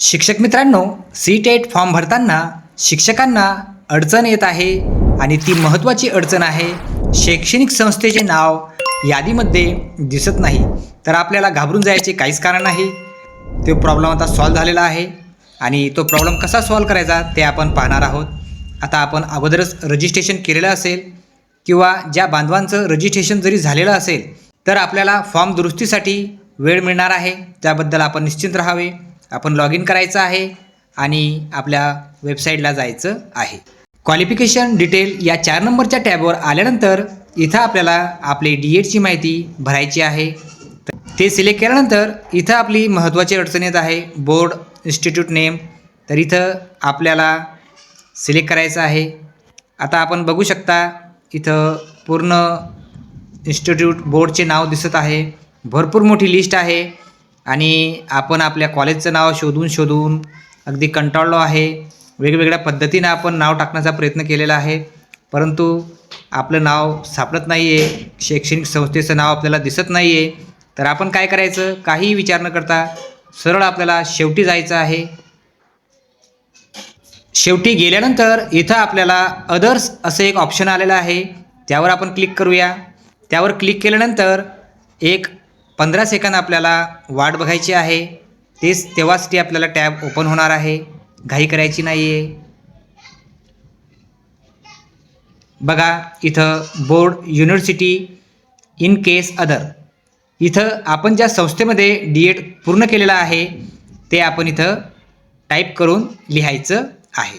शिक्षक मित्रांनो, CTET form भरताना शिक्षकांना अडचण येत आहे आणि ती महत्त्वाची अडचण आहे, शैक्षणिक संस्थेचे नाव यादीमध्ये दिसत नाही. तर आपल्याला घाबरून जायचे काहीच कारण नाही. तो प्रॉब्लेम आता सॉल्व्ह झालेला आहे आणि तो प्रॉब्लेम कसा सॉल्व्ह करायचा ते आपण पाहणार आहोत. आता आपण अगोदरच रजिस्ट्रेशन केलेलं असेल किंवा ज्या बांधवांचं रजिस्ट्रेशन जरी झालेलं असेल तर आपल्याला फॉर्म दुरुस्तीसाठी वेळ मिळणार आहे. त्याबद्दल आपण निश्चिंत राहावे. आपण लॉग इन करायचं आहे आणि आपल्या वेबसाईटला जायचं आहे. क्वालिफिकेशन डिटेल या 4 नंबरच्या टॅबवर आल्यानंतर इथं आपल्याला आपली डी-एडची माहिती भरायची आहे. ते सिलेक्ट केल्यानंतर इथं आपली महत्त्वाची अडचण येत आहे, बोर्ड इन्स्टिट्यूट नेम. तर इथं आपल्याला सिलेक्ट करायचं आहे. आता आपण बघू शकता इथं पूर्ण इन्स्टिट्यूट बोर्डचे नाव दिसत आहे. भरपूर मोठी लिस्ट आहे आणि आपण आपल्या कॉलेजचं नाव शोधून अगदी कंटाळलो आहे. वेगवेगळ्या पद्धतीनं आपण नाव टाकण्याचा प्रयत्न केलेला आहे, परंतु आपलं नाव सापडत नाही आहे. शैक्षणिक संस्थेचं नाव आपल्याला दिसत नाही आहे. तर आपण काय करायचं, काहीही विचार न करता सरळ आपल्याला शेवटी जायचं आहे. शेवटी गेल्यानंतर इथं आपल्याला अदर्स असं एक ऑप्शन आलेलं आहे, त्यावर आपण क्लिक करूया. त्यावर क्लिक केल्यानंतर एक 15 सेकंद आपल्याला वाट बघायची आहे. तेव्हाच ती आपल्याला टॅब ओपन होणार आहे. घाई करायची नाही आहे. बघा इथं board university in case other. इथं आपण ज्या संस्थेमध्ये डी-एड पूर्ण केलेलं आहे ते आपण इथं टाईप करून लिहायचं आहे.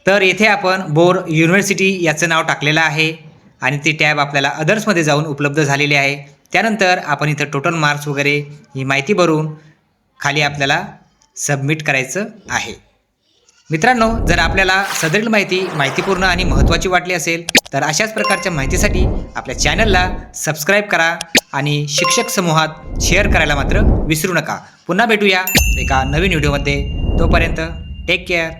तर येथे आपण बोर्ड युनिव्हर्सिटी याचं नाव टाकलेलं आहे आणि ती टॅब आपल्याला अदर्समध्ये जाऊन उपलब्ध झालेली आहे. त्यानंतर आपण इथं टोटल मार्क्स वगैरे ही माहिती भरून खाली आपल्याला सबमिट करायचं आहे. मित्रांनो, जर आपल्याला सदरील माहितीपूर्ण आणि महत्त्वाची वाटली असेल तर अशाच प्रकारच्या माहितीसाठी आपल्या चॅनलला सबस्क्राईब करा आणि शिक्षक समूहात शेअर करायला मात्र विसरू नका. पुन्हा भेटूया एका नवीन व्हिडिओमध्ये. तोपर्यंत टेक केअर.